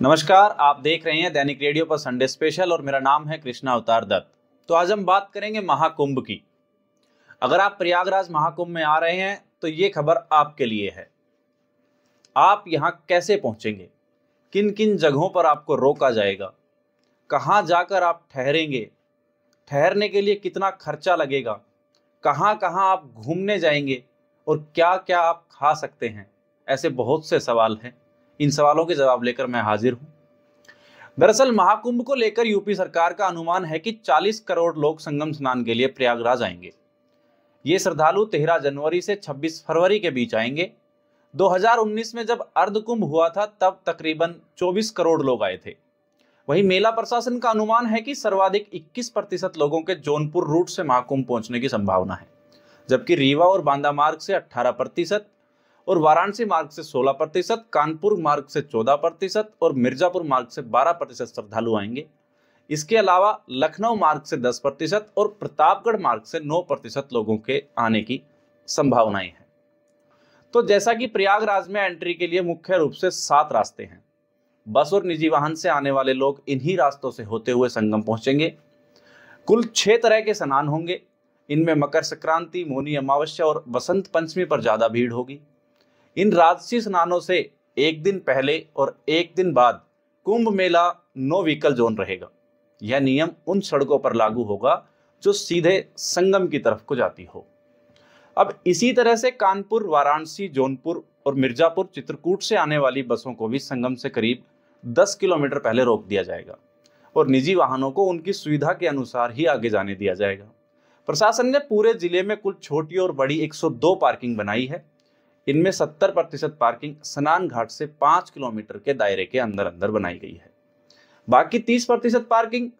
नमस्कार, आप देख रहे हैं दैनिक रेडियो पर संडे स्पेशल और मेरा नाम है कृष्णा अवतार दत्त। तो आज हम बात करेंगे महाकुंभ की। अगर आप प्रयागराज महाकुंभ में आ रहे हैं तो ये खबर आपके लिए है। आप यहाँ कैसे पहुंचेंगे, किन किन जगहों पर आपको रोका जाएगा, कहाँ जाकर आप ठहरेंगे, ठहरने के लिए कितना खर्चा लगेगा, कहाँ कहाँ आप घूमने जाएंगे और क्या क्या आप खा सकते हैं, ऐसे बहुत से सवाल हैं। इन सवालों के जवाब लेकर मैं हाजिर हूँ। दरअसल महाकुंभ को लेकर यूपी सरकार का अनुमान है कि 40 करोड़ लोग संगम स्नान के लिए प्रयागराज आएंगे। ये श्रद्धालु 13 जनवरी से 26 फरवरी के बीच आएंगे। 2019 में जब अर्धकुंभ हुआ था तब तकरीबन 24 करोड़ लोग आए थे। वहीं मेला प्रशासन का अनुमान है कि सर्वाधिक 21% लोगों के जौनपुर रूट से महाकुंभ पहुंचने की संभावना है, जबकि रीवा और बांदा मार्ग से 18% और वाराणसी मार्ग से 16%, कानपुर मार्ग से 14% और मिर्जापुर मार्ग से 12% श्रद्धालु आएंगे। इसके अलावा लखनऊ मार्ग से 10% और प्रतापगढ़ मार्ग से 9% लोगों के आने की संभावनाएं हैं। तो जैसा कि प्रयागराज में एंट्री के लिए मुख्य रूप से 7 रास्ते हैं। बस और निजी वाहन से आने वाले लोग इन्हीं रास्तों से होते हुए संगम पहुंचेंगे। कुल 6 तरह के स्नान होंगे। इनमें मकर संक्रांति, मौनी अमावस्या और बसंत पंचमी पर ज्यादा भीड़ होगी। इन राजसी स्नानों से एक दिन पहले और एक दिन बाद Kumbh Mela no vehicle zone रहेगा। यह नियम उन सड़कों पर लागू होगा जो सीधे संगम की तरफ को जाती हो। अब इसी तरह से कानपुर, वाराणसी, जौनपुर और मिर्जापुर, चित्रकूट से आने वाली बसों को भी संगम से करीब 10 किलोमीटर पहले रोक दिया जाएगा और निजी वाहनों को उनकी सुविधा के अनुसार ही आगे जाने दिया जाएगा। प्रशासन ने पूरे जिले में कुल छोटी और बड़ी 102 पार्किंग बनाई है। इनमें 70% पार्किंग स्नान घाट से 5 किलोमीटर के दायरे के अंदर अंदर बनाई गई है। बाकी 30% पार्किंग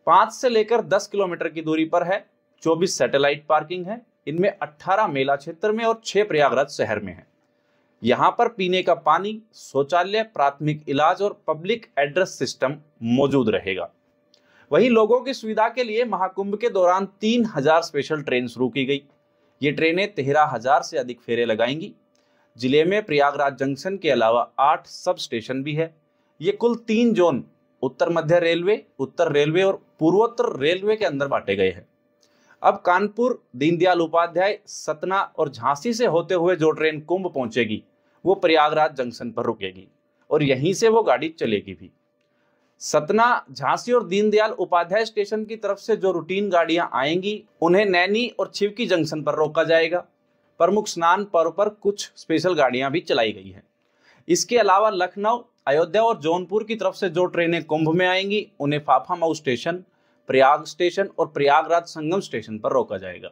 5 से लेकर 10 किलोमीटर की दूरी पर है। 24 सैटेलाइट पार्किंग है। इनमें 18 मेला क्षेत्र में और 6 प्रयागराज शहर में है। यहाँ पर पीने का पानी, शौचालय, प्राथमिक इलाज और पब्लिक एड्रेस सिस्टम मौजूद रहेगा। वहीं लोगों की सुविधा के लिए महाकुंभ के दौरान 3000 स्पेशल ट्रेन शुरू की गई। ये ट्रेनें 13,000 से अधिक फेरे लगाएंगी। जिले में प्रयागराज जंक्शन के अलावा 8 सब स्टेशन भी है। ये कुल 3 जोन उत्तर मध्य रेलवे, उत्तर रेलवे और पूर्वोत्तर रेलवे के अंदर बांटे गए हैं। अब कानपुर, दीनदयाल उपाध्याय, सतना और झांसी से होते हुए जो ट्रेन कुंभ पहुंचेगी वो प्रयागराज जंक्शन पर रुकेगी और यहीं से वो गाड़ी चलेगी भी। सतना, झांसी और दीनदयाल उपाध्याय स्टेशन की तरफ से जो रूटीन गाड़ियां आएंगी उन्हें नैनी और छिवकी जंक्शन पर रोका जाएगा। प्रमुख स्नान पर्व पर कुछ स्पेशल गाड़ियां भी चलाई गई हैं। इसके अलावा लखनऊ, अयोध्या और जौनपुर की तरफ से जो ट्रेनें कुंभ में आएंगी उन्हें फाफामऊ स्टेशन, प्रयाग स्टेशन और प्रयागराज संगम स्टेशन पर रोका जाएगा।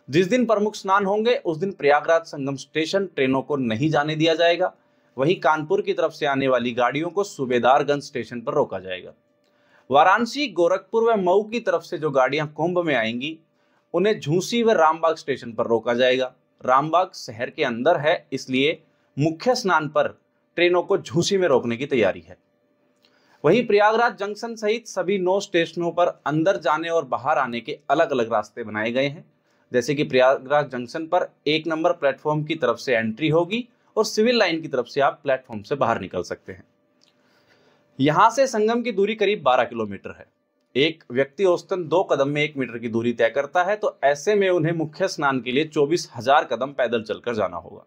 जिस दिन प्रमुख स्नान होंगे उस दिन प्रयागराज संगम स्टेशन ट्रेनों को नहीं जाने दिया जाएगा। वहीं कानपुर की तरफ से आने वाली गाड़ियों को सूबेदारगंज स्टेशन पर रोका जाएगा। वाराणसी, गोरखपुर व मऊ की तरफ से जो गाड़ियां कुंभ में आएंगी उन्हें झूसी व रामबाग स्टेशन पर रोका जाएगा। रामबाग शहर के अंदर है, इसलिए मुख्य स्नान पर ट्रेनों को झूसी में रोकने की तैयारी है। वहीं प्रयागराज जंक्शन सहित सभी 9 स्टेशनों पर अंदर जाने और बाहर आने के अलग अलग रास्ते बनाए गए हैं। जैसे कि प्रयागराज जंक्शन पर 1 नंबर प्लेटफॉर्म की तरफ से एंट्री होगी और सिविल लाइन की तरफ से आप प्लेटफॉर्म से बाहर निकल सकते हैं। यहां से संगम की दूरी करीब 12 किलोमीटर है। एक व्यक्ति औसतन 2 कदम में 1 मीटर की दूरी तय करता है, तो ऐसे में उन्हें मुख्य स्नान के लिए 24,000 कदम पैदल चलकर जाना होगा।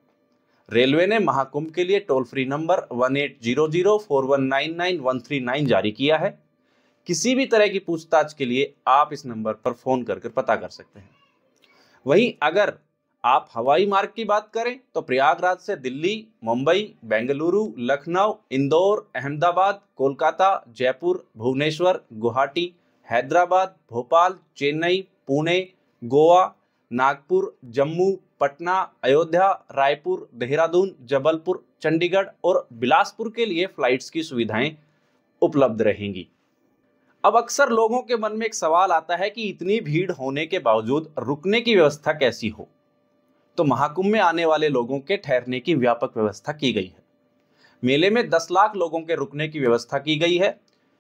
रेलवे ने महाकुंभ के लिए टोल फ्री नंबर 18004199 जारी किया है। किसी भी तरह की पूछताछ के लिए आप इस नंबर पर फोन करके पता कर सकते हैं। वहीं अगर आप हवाई मार्ग की बात करें तो प्रयागराज से दिल्ली, मुंबई, बेंगलुरु, लखनऊ, इंदौर, अहमदाबाद, कोलकाता, जयपुर, भुवनेश्वर, गुवाहाटी, हैदराबाद, भोपाल, चेन्नई, पुणे, गोवा, नागपुर, जम्मू, पटना, अयोध्या, रायपुर, देहरादून, जबलपुर, चंडीगढ़ और बिलासपुर के लिए फ्लाइट्स की सुविधाएं उपलब्ध रहेंगी। अब अक्सर लोगों के मन में एक सवाल आता है कि इतनी भीड़ होने के बावजूद रुकने की व्यवस्था कैसी हो। तो महाकुंभ में आने वाले लोगों के ठहरने की व्यापक व्यवस्था की गई है। मेले में 10 लाख लोगों के रुकने की व्यवस्था की गई है।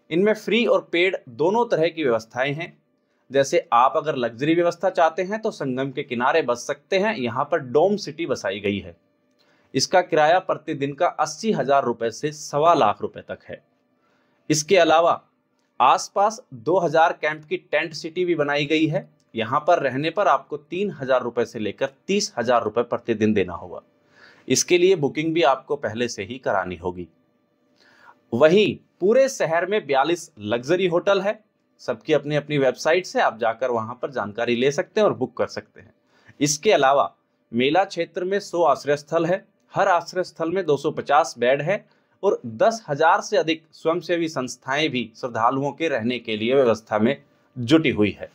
इनमें फ्री और पेड दोनों तरह की व्यवस्थाएं हैं। जैसे आप अगर लग्जरी व्यवस्था चाहते हैं तो संगम के किनारे बस सकते हैं। यहाँ पर डोम सिटी बसाई गई है। इसका किराया प्रतिदिन का 80,000 रुपए से 1.25 लाख रुपए तक है। इसके अलावा आसपास 2000 कैंप की टेंट सिटी भी बनाई गई है। यहाँ पर रहने पर आपको 3000 रुपए से लेकर 30,000 रुपए प्रतिदिन देना होगा। इसके लिए बुकिंग भी आपको पहले से ही करानी होगी। वहीं पूरे शहर में 42 लग्जरी होटल है। सबकी अपनी अपनी वेबसाइट से आप जाकर वहां पर जानकारी ले सकते हैं और बुक कर सकते हैं। इसके अलावा मेला क्षेत्र में 100 आश्रय स्थल है। हर आश्रय स्थल में 250 बेड है और 10,000 से अधिक स्वयंसेवी संस्थाएं भी श्रद्धालुओं के रहने के लिए व्यवस्था में जुटी हुई है।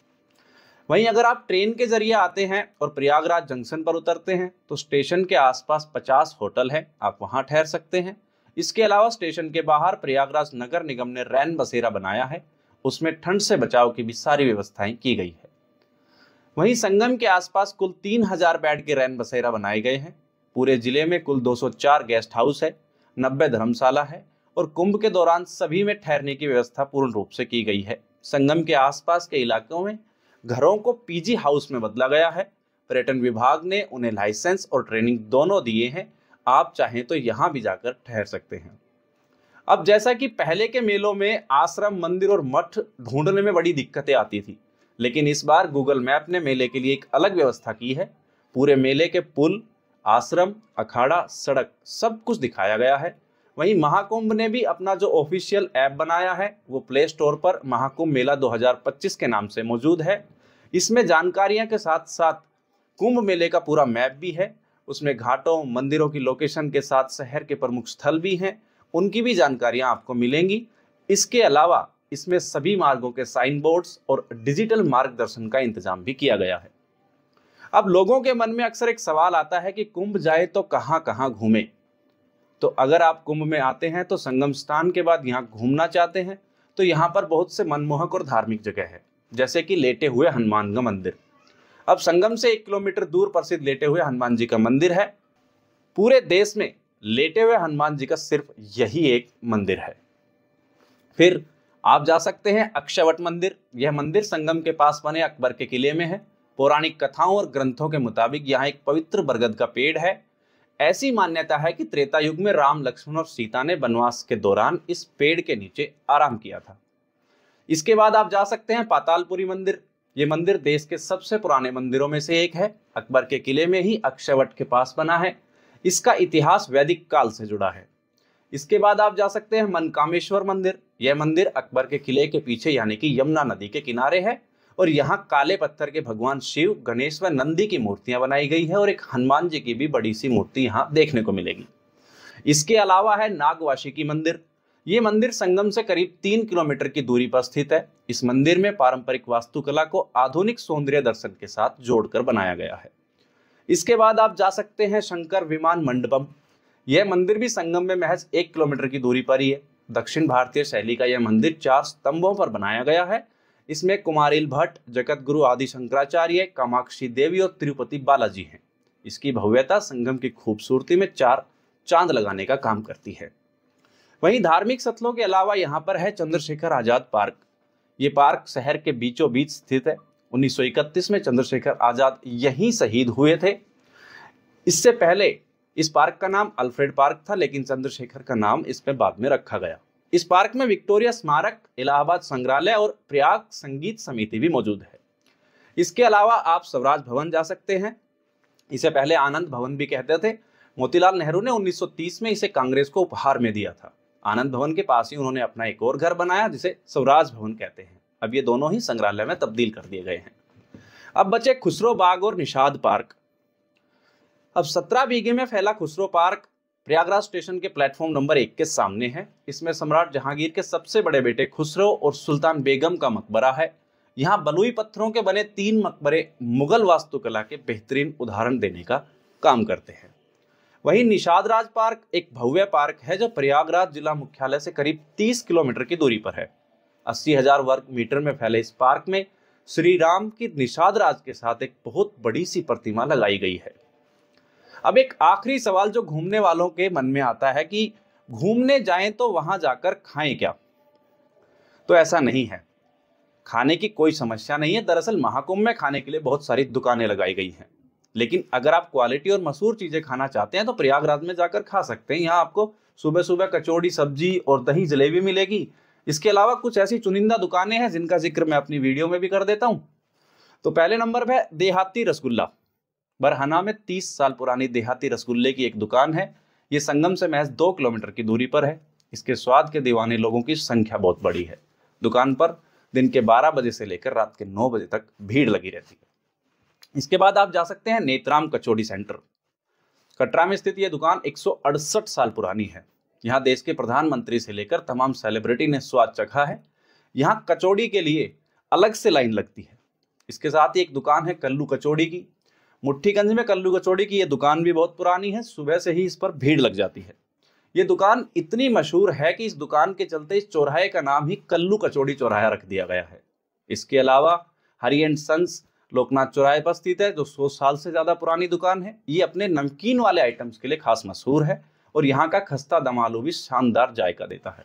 वहीं अगर आप ट्रेन के जरिए आते हैं और प्रयागराज जंक्शन पर उतरते हैं तो स्टेशन के आसपास 50 होटल हैं, आप वहां ठहर सकते हैं। इसके अलावा स्टेशन के बाहर प्रयागराज नगर निगम ने रैन बसेरा बनाया है, उसमें ठंड से बचाव की भी सारी व्यवस्थाएं की गई है। वहीं संगम के आसपास कुल 3000 बेड के रैन बसेरा बनाए गए हैं। पूरे जिले में कुल 204 गेस्ट हाउस है, 90 धर्मशाला है और कुंभ के दौरान सभी में ठहरने की व्यवस्था पूर्ण रूप से की गई है। संगम के आसपास के इलाकों में घरों को पीजी हाउस में बदला गया है। पर्यटन विभाग ने उन्हें लाइसेंस और ट्रेनिंग दोनों दिए हैं। आप चाहें तो यहां भी जाकर ठहर सकते हैं। अब जैसा कि पहले के मेलों में आश्रम, मंदिर और मठ ढूंढने में बड़ी दिक्कतें आती थी, लेकिन इस बार गूगल मैप ने मेले के लिए एक अलग व्यवस्था की है। पूरे मेले के पुल, आश्रम, अखाड़ा, सड़क सब कुछ दिखाया गया है। वहीं महाकुंभ ने भी अपना जो ऑफिशियल ऐप बनाया है वो प्ले स्टोर पर महाकुंभ मेला 2025 के नाम से मौजूद है। इसमें जानकारियां के साथ साथ कुंभ मेले का पूरा मैप भी है। उसमें घाटों, मंदिरों की लोकेशन के साथ शहर के प्रमुख स्थल भी हैं, उनकी भी जानकारियां आपको मिलेंगी। इसके अलावा इसमें सभी मार्गों के साइन बोर्ड्स और डिजिटल मार्गदर्शन का इंतजाम भी किया गया है। अब लोगों के मन में अक्सर एक सवाल आता है कि कुंभ जाए तो कहां कहां घूमें। तो अगर आप कुंभ में आते हैं तो संगम स्नान के बाद यहाँ घूमना चाहते हैं तो यहाँ पर बहुत से मनमोहक और धार्मिक जगह है, जैसे कि लेटे हुए हनुमान का मंदिर। अब संगम से 1 किलोमीटर दूर प्रसिद्ध लेटे हुए हनुमान जी का मंदिर है। पूरे देश में लेटे हुए हनुमान जी का सिर्फ यही एक मंदिर है। फिर आप जा सकते हैं अक्षयवट मंदिर। यह मंदिर संगम के पास बने अकबर के किले में है। पौराणिक कथाओं और ग्रंथों के मुताबिक यहाँ एक पवित्र बरगद का पेड़ है। ऐसी मान्यता है कि त्रेता युग में राम, लक्ष्मण और सीता ने वनवास के दौरान इस पेड़ के नीचे आराम किया था। इसके बाद आप जा सकते हैं पातालपुरी मंदिर। ये मंदिर देश के सबसे पुराने मंदिरों में से एक है। अकबर के किले में ही अक्षयवट के पास बना है। इसका इतिहास वैदिक काल से जुड़ा है। इसके बाद आप जा सकते हैं मनकामेश्वर मंदिर। यह मंदिर अकबर के किले के पीछे यानी कि यमुना नदी के किनारे है और यहाँ काले पत्थर के भगवान शिव, गणेश व नंदी की मूर्तियां बनाई गई है और एक हनुमान जी की भी बड़ी सी मूर्ति यहाँ देखने को मिलेगी। इसके अलावा है नागवाशिकी मंदिर। ये मंदिर संगम से करीब 3 किलोमीटर की दूरी पर स्थित है। इस मंदिर में पारंपरिक वास्तुकला को आधुनिक सौंदर्य दर्शन के साथ जोड़कर बनाया गया है। इसके बाद आप जा सकते हैं शंकर विमान मंडपम। यह मंदिर भी संगम में महज 1 किलोमीटर की दूरी पर ही है। दक्षिण भारतीय शैली का यह मंदिर 4 स्तंभों पर बनाया गया है। इसमें कुमारिल भट्ट, जगत गुरु आदि शंकराचार्य, कामाक्षी देवी और तिरुपति बालाजी हैं। इसकी भव्यता संगम की खूबसूरती में 4 चांद लगाने का काम करती है। वहीं धार्मिक स्थलों के अलावा यहाँ पर है चंद्रशेखर आजाद पार्क। ये पार्क शहर के बीचों बीच स्थित है। 1931 में चंद्रशेखर आजाद यहीं शहीद हुए थे। इससे पहले इस पार्क का नाम अल्फ्रेड पार्क था, लेकिन चंद्रशेखर का नाम इसमें बाद में रखा गया। इस पार्क में विक्टोरिया स्मारक, इलाहाबाद संग्रहालय और प्रयाग संगीत समिति भी मौजूद है। इसके अलावा आप स्वराज भवन जा सकते हैं। इसे पहले आनंद भवन भी कहते थे। मोतीलाल नेहरू ने 1930 में इसे कांग्रेस को उपहार में दिया था। आनंद भवन के पास ही उन्होंने अपना एक और घर बनाया जिसे स्वराज भवन कहते हैं। अब ये दोनों ही संग्रहालय में तब्दील कर दिए गए हैं। अब बचे खुसरो बाग और निषाद पार्क। अब 17 बीघे में फैला खुसरो पार्क प्रयागराज स्टेशन के प्लेटफॉर्म नंबर 1 के सामने है। इसमें सम्राट जहांगीर के सबसे बड़े बेटे खुसरो और सुल्तान बेगम का मकबरा है। यहाँ बलुई पत्थरों के बने 3 मकबरे मुगल वास्तुकला के बेहतरीन उदाहरण देने का काम करते हैं। वहीं निषाद राज पार्क एक भव्य पार्क है जो प्रयागराज जिला मुख्यालय से करीब 30 किलोमीटर की दूरी पर है। 80,000 वर्ग मीटर में फैले इस पार्क में श्री राम की निषाद राज के साथ एक बहुत बड़ी सी प्रतिमा लगाई गई है। अब एक आखिरी सवाल जो घूमने वालों के मन में आता है कि घूमने जाएं तो वहां जाकर खाएं क्या? तो ऐसा नहीं है, खाने की कोई समस्या नहीं है। दरअसल महाकुंभ में खाने के लिए बहुत सारी दुकानें लगाई गई हैं, लेकिन अगर आप क्वालिटी और मशहूर चीजें खाना चाहते हैं तो प्रयागराज में जाकर खा सकते हैं। यहाँ आपको सुबह सुबह कचौड़ी, सब्जी और दही जलेबी मिलेगी। इसके अलावा कुछ ऐसी चुनिंदा दुकानें हैं जिनका जिक्र मैं अपनी वीडियो में भी कर देता हूं। तो पहले नंबर पे देहाती रसगुल्ला। बरहना में 30 साल पुरानी देहाती रसगुल्ले की एक दुकान है। ये संगम से महज 2 किलोमीटर की दूरी पर है। इसके स्वाद के दीवाने लोगों की संख्या बहुत बड़ी है। दुकान पर दिन के 12 बजे से लेकर रात के 9 बजे तक भीड़ लगी रहती है। इसके बाद आप जा सकते हैं नेत्राम कचौड़ी सेंटर। कटरा में स्थित यह दुकान 168 साल पुरानी है। यहाँ देश के प्रधानमंत्री से लेकर तमाम सेलिब्रिटी ने स्वाद चखा है। यहाँ कचौड़ी के लिए अलग से लाइन लगती है। इसके साथ ही एक दुकान है कल्लू कचौड़ी की। मुट्ठीगंज में कल्लू कचौड़ी की यह दुकान भी बहुत पुरानी है। सुबह से ही इस पर भीड़ लग जाती है। ये दुकान इतनी मशहूर है कि इस दुकान के चलते इस चौराहे का नाम ही कल्लू कचौड़ी चौराहा रख दिया गया है। इसके अलावा हरी एंड सन्स लोकनाथ चौराहे पर स्थित है, जो 100 साल से ज्यादा पुरानी दुकान है। ये अपने नमकीन वाले आइटम्स के लिए खास मशहूर है और यहाँ का खस्ता दम आलू भी शानदार जायका देता है।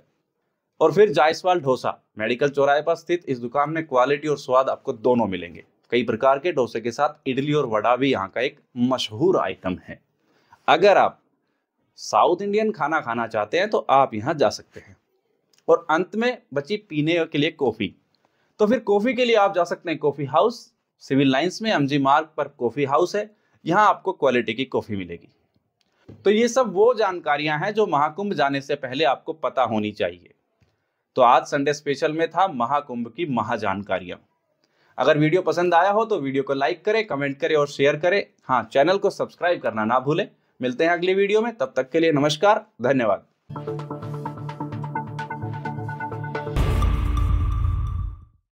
और फिर जायसवाल डोसा मेडिकल चौराहे पर स्थित इस दुकान में क्वालिटी और स्वाद आपको दोनों मिलेंगे। कई प्रकार के डोसे के साथ इडली और वड़ा भी यहाँ का एक मशहूर आइटम है। अगर आप साउथ इंडियन खाना खाना चाहते हैं तो आप यहाँ जा सकते हैं। और अंत में बची पीने के लिए कॉफी। तो फिर कॉफी के लिए आप जा सकते हैं कॉफी हाउस। सिविल लाइंस में एमजी मार्ग पर कॉफी हाउस है। यहाँ आपको क्वालिटी की कॉफी मिलेगी। तो ये सब वो जानकारियां हैं जो महाकुंभ जाने से पहले आपको पता होनी चाहिए। तो आज संडे स्पेशल में था महाकुंभ की महाजानकारियां। अगर वीडियो पसंद आया हो तो वीडियो को लाइक करें, कमेंट करें और शेयर करें। हाँ, चैनल को सब्सक्राइब करना ना भूलें। मिलते हैं अगली वीडियो में, तब तक के लिए नमस्कार, धन्यवाद।